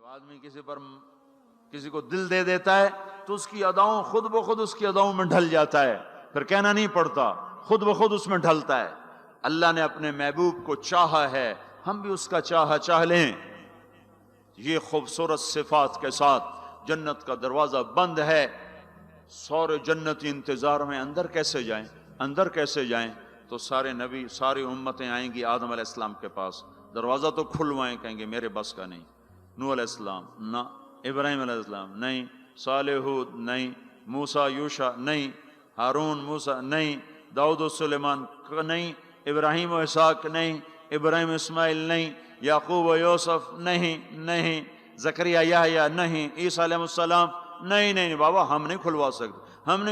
جب آدمی کسی کو دل دے دیتا ہے تو اس کی اداؤں خود بخود اس کی اداؤں میں ڈھل جاتا ہے، پھر کہنا نہیں پڑتا، خود بخود اس میں ڈھلتا ہے۔ اللہ نے اپنے محبوب کو چاہا ہے، ہم بھی اس کا چاہ لیں۔ یہ خوبصورت صفات کے ساتھ جنت کا دروازہ بند ہے، سورے جنتی انتظار میں اندر کیسے جائیں؟ تو سارے نبی، ساری امتیں آئیں گی آدم علیہ السلام کے پاس، دروازہ تو کھلوائیں، کہیں گے میرے بس کا نہیں۔ نوح علیہ السلام نہ، ابراہیم علیہ السلام نہیں، صالح ہود نہیں، موسیٰ یوشع نہیں، ہارون موسیٰ نہیں، داؤد و سلیمان نہیں، ابراہیم و اسحاق نہیں، ابراہیم اسماعیل نہیں، یعقوب و یوسف نہیں، زکریا یحییٰ نہیں، عیسیٰ علیہ السلام نہیں بابا، ہم نہیں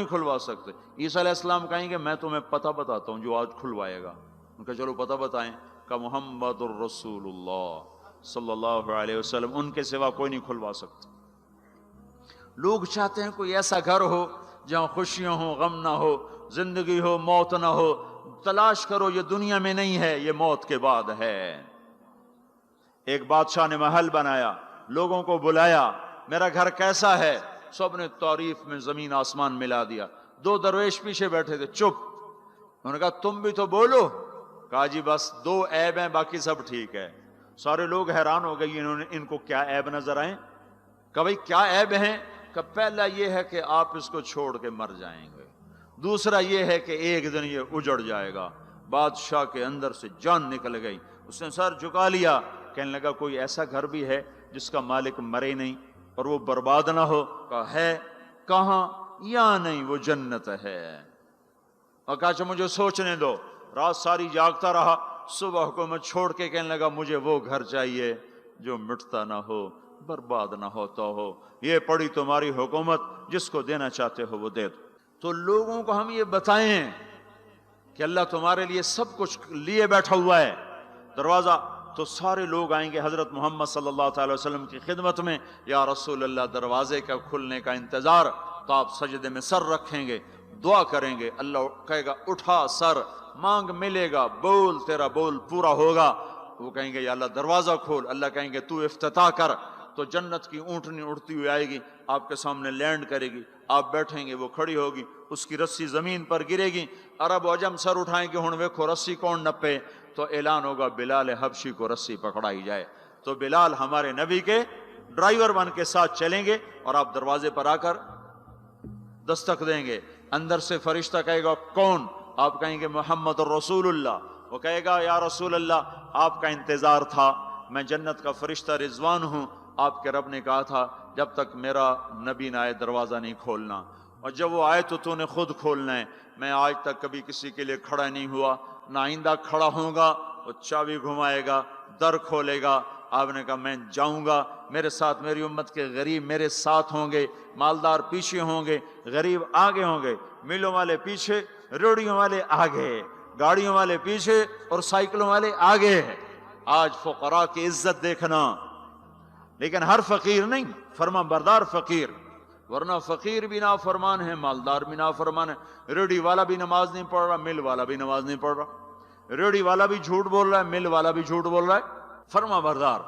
کھلوا سکتے۔ عیسیٰ علیہ السلام کہیں گے میں تمہیں پتہ بتاتا ہوں جو آج کھلوائے گا۔ ان کا چلو پتہ بتائیں، کہ محمد الرسول اللہ صلی اللہ علیہ وسلم، ان کے سوا کوئی نہیں کھلوا سکتا۔ لوگ چاہتے ہیں کوئی ایسا گھر ہو جہاں خوشیاں ہوں، غم نہ ہو، زندگی ہو، موت نہ ہو۔ تلاش کرو، یہ دنیا میں نہیں ہے، یہ موت کے بعد ہے۔ ایک بادشاہ نے محل بنایا، لوگوں کو بلایا، میرا گھر کیسا ہے؟ سب نے تعریف میں زمین آسمان ملا دیا۔ دو درویش پیچھے بیٹھے تھے، چپ۔ انہوں نے کہا تم بھی تو بولو۔ کہا جی بس دو عیب ہیں، باقی سب ٹھیک ہے۔ سارے لوگ حیران ہو گئے، ان کو کیا عیب نظر آئیں؟ کہ بھئی کیا عیب ہیں؟ کہ پہلا یہ ہے کہ آپ اس کو چھوڑ کے مر جائیں گے، دوسرا یہ ہے کہ ایک دن یہ اجڑ جائے گا۔ بادشاہ کے اندر سے جان نکل گئی، اس نے سر جھکا لیا، کہنے لگا کوئی ایسا گھر بھی ہے جس کا مالک مرے نہیں اور وہ برباد نہ ہو؟ کہا ہے۔ کہاں؟ یا نہیں، وہ جنت ہے۔ اور کہا اچھا مجھے سوچنے دو۔ رات ساری جاگتا رہا، صبح کو میں چھوڑ کے کہنے لگا مجھے وہ گھر چاہیے جو مٹتا نہ ہو، برباد نہ ہوتا ہو۔ یہ پڑی تمہاری حکومت، جس کو دینا چاہتے ہو وہ دے دو۔ تو لوگوں کو ہم یہ بتائیں کہ اللہ تمہارے لیے سب کچھ لیے بیٹھا ہوا ہے، دروازہ تو سارے لوگ آئیں گے حضرت محمد صلی اللہ تعالی وسلم کی خدمت میں، یا رسول اللہ دروازے کا کھلنے کا انتظار۔ تو آپ سجدے میں سر رکھیں گے، دعا کریں گے، اللہ کہے گا اٹھا سر، مانگ ملے گا، بول تیرا بول پورا ہوگا۔ وہ کہیں گے یا اللہ دروازہ کھول، اللہ کہیں گے تو افتتاح کر۔ تو جنت کی اونٹنی اڑتی ہوئی آئے گی، آپ کے سامنے لینڈ کرے گی، آپ بیٹھیں گے، وہ کھڑی ہوگی، اس کی رسی زمین پر گرے گی، عرب و عجم سر اٹھائیں گے، ہن ویکھو رسی کون نپے؟ تو اعلان ہوگا بلال حبشی کو رسی پکڑائی جائے۔ تو بلال ہمارے نبی کے ڈرائیور بن کے ساتھ چلیں گے، اور آپ دروازے پر آ کر دستک دیں گے۔ اندر سے فرشتہ کہے گا کون؟ آپ کہیں گے محمد الرسول اللہ۔ وہ کہے گا یا رسول اللہ آپ کا انتظار تھا، میں جنت کا فرشتہ رضوان ہوں، آپ کے رب نے کہا تھا جب تک میرا نبی نہ آئے دروازہ نہیں کھولنا، اور جب وہ آئے تو نے خود کھولنا ہے۔ میں آج تک کبھی کسی کے لیے کھڑا نہیں ہوا، نہ آئندہ کھڑا ہوں گا۔ وہ چابی گھمائے گا، در کھولے گا، آپ نے کہا میں جاؤں گا، میرے ساتھ میری امت کے غریب میرے ساتھ ہوں گے، مالدار پیچھے ہوں گے، غریب آگے ہوں گے، میلوں والے پیچھے، روڑیوں والے آگے، گاڑیوں والے پیچھے اور سائیکلوں والے آگے۔ آج فقراء کی عزت دیکھنا، لیکن ہر فقیر نہیں، فرما بردار فقیر، ورنہ فقیر بھی نافرمان ہے، مالدار بھی نافرمان ہے۔ ریڑھی والا بھی نماز نہیں پڑھ رہا، مل والا بھی نماز نہیں پڑھ رہا، ریڑھی والا بھی جھوٹ بول رہا ہے، مل والا بھی جھوٹ بول رہا ہے۔ فرما بردار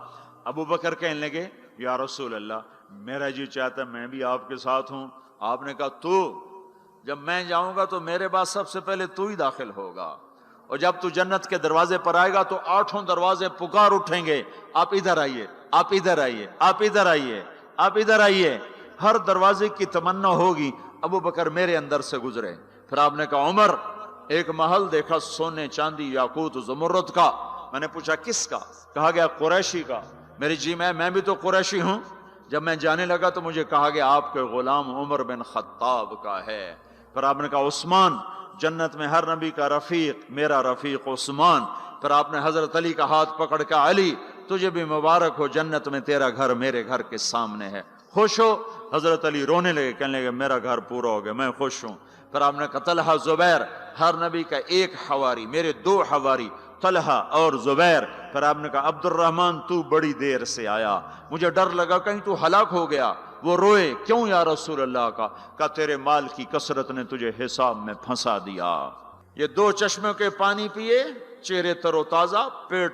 ابو بکر کہنے لگے یا رسول اللہ میرا جی چاہتا ہے میں بھی آپ کے ساتھ ہوں۔ آپ نے کہا تو جب میں جاؤں گا تو میرے بعد سب سے پہلے تو ہی داخل ہوگا، اور جب تو جنت کے دروازے پر آئے گا تو 8 دروازے پکار اٹھیں گے، آپ ادھر آئیے، آپ ادھر آئیے، آپ ادھر آئیے، آپ ادھر آئیے۔ ہر دروازے کی تمنا ہوگی ابو بکر میرے اندر سے گزرے۔ پھر آپ نے کہا عمر ایک محل دیکھا سونے چاندی یاقوت زمرد کا۔ میں نے پوچھا کس کا؟ کہا گیا قریشی کا۔ میری جی میں بھی تو قریشی ہوں۔ جب میں جانے لگا تو مجھے کہا گیا آپ کے غلام عمر بن خطاب کا ہے۔ پھر آپ نے کہا عثمان، جنت میں ہر نبی کا رفیق، میرا رفیق عثمان۔ پھر آپ نے حضرت علی کا ہاتھ پکڑ کے علی تجھے بھی مبارک ہو، جنت میں تیرا گھر میرے گھر کے سامنے ہے، خوش ہو؟ حضرت علی رونے لگے، کہنے لگے میرا گھر پورا ہو گیا، میں خوش ہوں۔ پھر آپ نے کہا طلحہ زبیر، ہر نبی کا ایک حواری، میرے 2 حواری طلحہ اور زبیر۔ پھر آپ نے کہا عبد الرحمن تو بڑی دیر سے آیا، مجھے ڈر لگا کہیں تو ہلاک ہو گیا۔ وہ روئے، کیوں یا رسول اللہ کا؟ کہا تیرے مال کی کثرت نے تجھے حساب میں پھنسا دیا۔ یہ 2 چشموں کے پانی پیے، چہرے تر و تازہ، پیٹ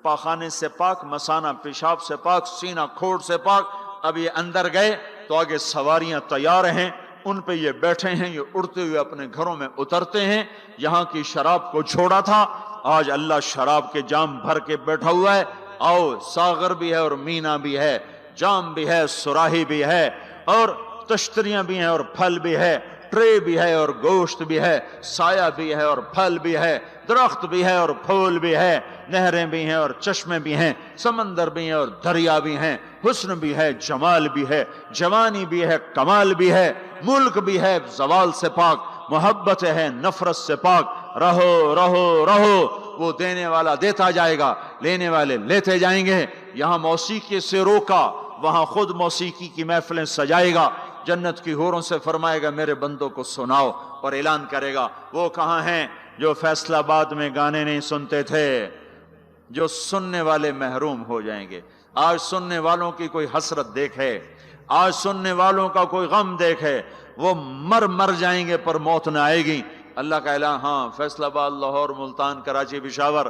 پاخانے سے پاک، مثانہ پیشاب سے پاک، سینہ کھوڑ سے پاک. اب یہ اندر گئے تو آگے سواریاں تیار ہیں، ان پہ یہ بیٹھے ہیں، یہ اڑتے ہوئے اپنے گھروں میں اترتے ہیں. یہاں کی شراب کو چھوڑا تھا، آج اللہ شراب کے جام بھر کے بیٹھا ہوا ہے. آؤ، ساغر بھی ہے اور مینا بھی ہے، جام بھی ہے، سراہی بھی ہے، اور تشتریاں بھی ہیں اور پھل بھی ہے، ٹرے بھی ہے اور گوشت بھی ہے، سایہ بھی ہے اور پھل بھی ہے، درخت بھی ہے اور پھول بھی ہے، نہریں بھی ہیں اور چشمے بھی ہیں، سمندر بھی ہیں اور دریا بھی ہیں، حسن بھی ہے، جمال بھی ہے، جوانی بھی ہے، کمال بھی ہے، ملک بھی ہے زوال سے پاک، محبت ہے نفرت سے پاک. رہو رہو رہو، وہ دینے والا دیتا جائے گا، لینے والے لیتے جائیں گے. یہاں موسیقی سے روکا، وہاں خود موسیقی کی محفلیں سجائے گا. جنت کی حوروں سے فرمائے گا میرے بندوں کو سناؤ، اور اعلان کرے گا وہ کہاں ہیں جو فیصل آباد میں گانے نہیں سنتے تھے. جو سننے والے محروم ہو جائیں گے. آج سننے والوں کی کوئی حسرت دیکھے، آج سننے والوں کا کوئی غم دیکھے، وہ مر جائیں گے پر موت نہ آئے گی. اللہ کا اعلان، ہاں فیصل آباد، لاہور، ملتان، کراچی، پشاور،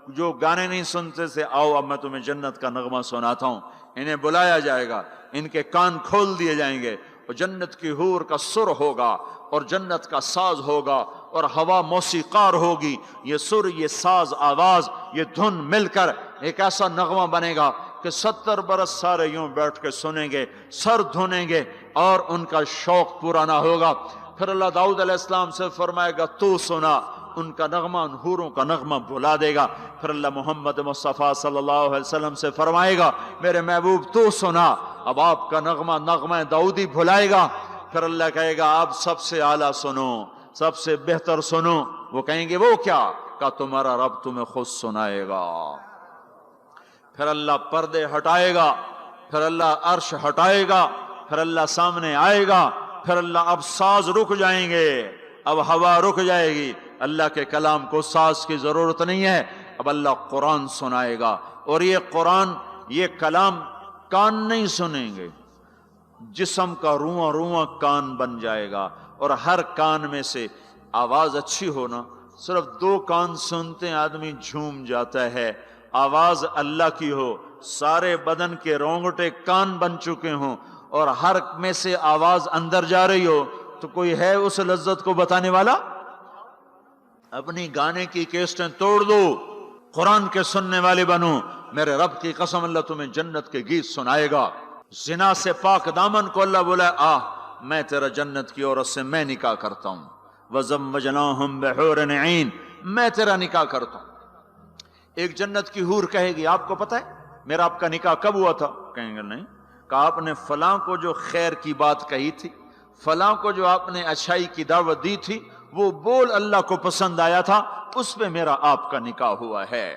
جو گانے نہیں سنتے تھے، آؤ اب میں تمہیں جنت کا نغمہ سناتا ہوں. انہیں بلایا جائے گا، ان کے کان کھول دیے جائیں گے، اور جنت کی حور کا سر ہوگا اور جنت کا ساز ہوگا اور ہوا موسیقار ہوگی. یہ سر، یہ ساز، آواز، یہ دھن مل کر ایک ایسا نغمہ بنے گا کہ 70 برس سارے یوں بیٹھ کے سنیں گے، سر دھنیں گے اور ان کا شوق پورا نہ ہوگا. پھر اللہ داؤد علیہ السلام سے فرمائے گا تو سنا، ان کا نغمہ، ان حوروں کا نغمہ بھلا دے گا. پھر اللہ محمد مصطفیٰ صلی اللہ علیہ وسلم سے فرمائے گا میرے محبوب تو سنا، اب آپ کا نغمہ داؤدی بھلائے گا. پھر اللہ کہے گا آپ سب سے اعلیٰ سنو، سب سے بہتر سنو. وہ کہیں گے وہ کیا؟ کہ تمہارا رب تمہیں خود سنائے گا. پھر اللہ پردے ہٹائے گا، پھر اللہ عرش ہٹائے گا، پھر اللہ سامنے آئے گا، پھر اللہ اب ساز رک جائیں گے، اب ہوا رک جائے گی. اللہ کے کلام کو ساز کی ضرورت نہیں ہے، اب اللہ قرآن سنائے گا. اور یہ قرآن، یہ کلام کان نہیں سنیں گے، جسم کا رواں رواں کان بن جائے گا. اور ہر کان میں سے آواز اچھی ہونا، صرف 2 کان سنتے ہیں آدمی جھوم جاتا ہے. آواز اللہ کی ہو، سارے بدن کے رونگٹے کان بن چکے ہوں، اور ہر میں سے آواز اندر جا رہی ہو، تو کوئی ہے اس لذت کو بتانے والا؟ اپنی گانے کی کیسٹیں توڑ دو، قرآن کے سننے والے بنو. میرے رب کی قسم اللہ تمہیں جنت کے گیت سنائے گا. زنا سے پاک دامن کو اللہ بولا میں تیرا جنت کی عورت سے میں نکاح کرتا ہوں. وَزَوَّجْنَاهُمْ بِحُورٍ عِينٍ، میں تیرا نکاح کرتا ہوں. ایک جنت کی حور کہے گی آپ کو پتہ ہے میرا آپ کا نکاح کب ہوا تھا؟ کہیں گے نہیں. کہا آپ نے فلاں کو جو خیر کی بات کہی تھی، فلاں کو جو آپ نے اچھائی کی دعوت دی تھی، وہ بول اللہ کو پسند آیا تھا، اس پہ میرا آپ کا نکاح ہوا ہے.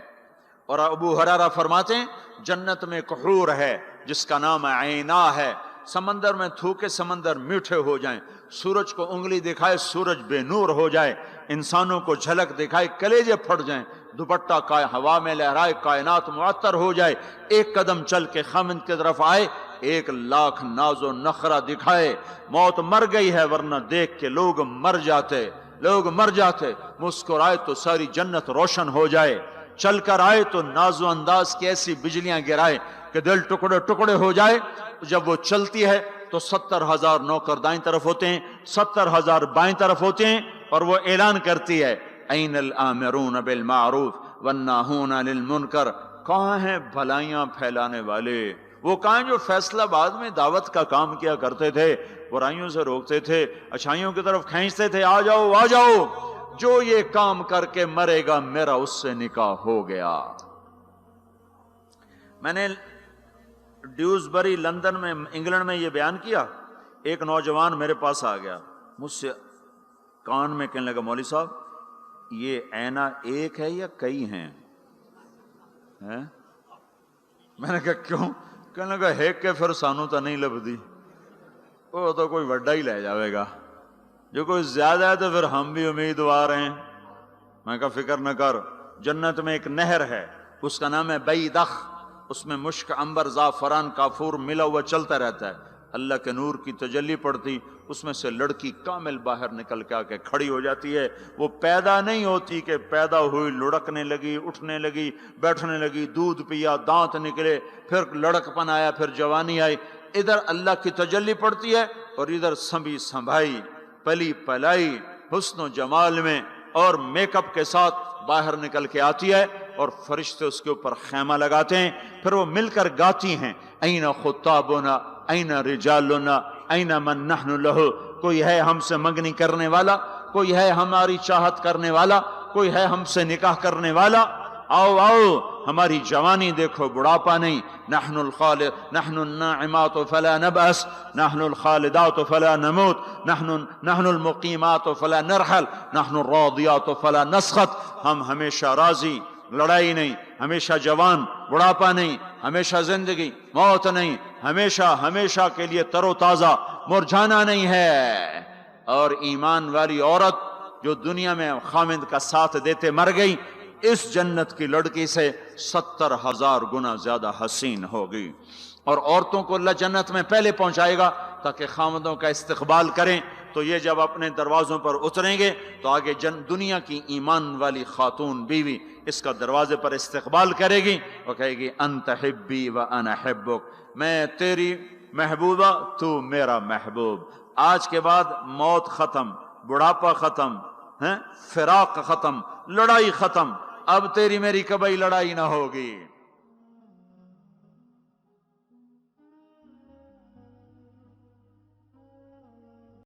اور ابو ہریرہ فرماتے ہیں جنت میں ایک حور ہے جس کا نام عینا ہے. سمندر میں تھوکے سمندر میٹھے ہو جائیں، سورج کو انگلی دکھائے سورج بے نور ہو جائے، انسانوں کو جھلک دکھائے کلیجے پھٹ جائیں، دوپٹہ ہوا میں لہرائے کائنات معطر ہو جائے، ایک قدم چل کے خامند کی طرف آئے، 1,00,000 ناز و نخرہ دکھائے. موت مر گئی ہے ورنہ دیکھ کے لوگ مر جاتے. مسکرائے تو ساری جنت روشن ہو جائے، چل کر آئے تو ناز و انداز کی ایسی بجلیاں گرائے کہ دل ٹکڑے ٹکڑے ہو جائے. جب وہ چلتی ہے تو 70,000 نوکر دائیں طرف ہوتے ہیں، 70,000 بائیں طرف ہوتے ہیں، اور وہ اعلان کرتی ہے این الآمرون بالمعروف والناہون عن المنکر، کہاں ہیں بھلائیاں پھیلانے والے؟ وہ کہاں ہیں جو فیصل آباد میں دعوت کا کام کیا کرتے تھے، برائیوں سے روکتے تھے، اچھائیوں کی طرف کھینچتے تھے، آ جاؤ آ جاؤ، جو یہ کام کر کے مرے گا میرا اس سے نکاح ہو گیا. میں نے ڈیوزبری لندن میں انگلینڈ میں یہ بیان کیا. ایک نوجوان میرے پاس آ گیا، مجھ سے کان میں کہنے لگا مولوی صاحب یہ عینہ ایک ہے یا کئی ہیں؟ میں نے کہا کیوں؟ کہنے لگا ایک کے پھر سانو تو نہیں لبدی، وہ تو کوئی وڈا ہی لے جاوے گا، جو کوئی زیادہ ہے تو پھر ہم بھی امیدوار ہیں. میں کہا فکر نہ کر، جنت میں ایک نہر ہے اس کا نام ہے بیدخ، اس میں مشک، عنبر، زعفران، کافور ملا ہوا چلتا رہتا ہے. اللہ کے نور کی تجلی پڑتی، اس میں سے لڑکی کامل باہر نکل کے آ کے کھڑی ہو جاتی ہے۔ وہ پیدا نہیں ہوتی کہ پیدا ہوئی لڑکنے لگی، اٹھنے لگی، بیٹھنے لگی، دودھ پیا، دانت نکلے، پھر لڑک پن آیا، پھر جوانی آئی۔ ادھر اللہ کی تجلی پڑتی ہے اور ادھر سنبھی سنبھائی، پلی پلائی، حسن و جمال میں اور میک اپ کے ساتھ باہر نکل کے آتی ہے، اور فرشتے اس کے اوپر خیمہ لگاتے ہیں۔ پھر وہ مل کر گاتی ہیں، این خطابنا این رجالنا این من نحن لہ، کوئی ہے ہم سے منگنی کرنے والا، کوئی ہے ہماری چاہت کرنے والا، کوئی ہے ہم سے نکاح کرنے والا، آؤ آؤ ہماری جوانی دیکھو، بڑھاپا نہیں۔ نحن الناعمات فلا نبأس، نحن الخالدات فلا نموت، نحن المقیمات فلا نرحل، نحن الراضیات فلا نسخط۔ ہم ہمیشہ راضی، لڑائی نہیں، ہمیشہ جوان، بڑھاپا نہیں، ہمیشہ زندگی، موت نہیں، ہمیشہ ہمیشہ کے لیے تر و تازہ، مرجھانا نہیں ہے۔ اور ایمان والی عورت جو دنیا میں خامند کا ساتھ دیتے مر گئی، اس جنت کی لڑکی سے 70,000 گنا زیادہ حسین ہوگی۔ اور عورتوں کو اللہ جنت میں پہلے پہنچائے گا تاکہ خامندوں کا استقبال کریں، تو یہ جب اپنے دروازوں پر اتریں گے تو آگے دنیا کی ایمان والی خاتون بیوی اس کا دروازے پر استقبال کرے گی، وہ کہے گی انت حبی و انا حبک، میں تیری محبوبہ، تو میرا محبوب۔ آج کے بعد موت ختم، بڑھاپا ختم، فراق ختم، لڑائی ختم، اب تیری میری کبھی لڑائی نہ ہوگی۔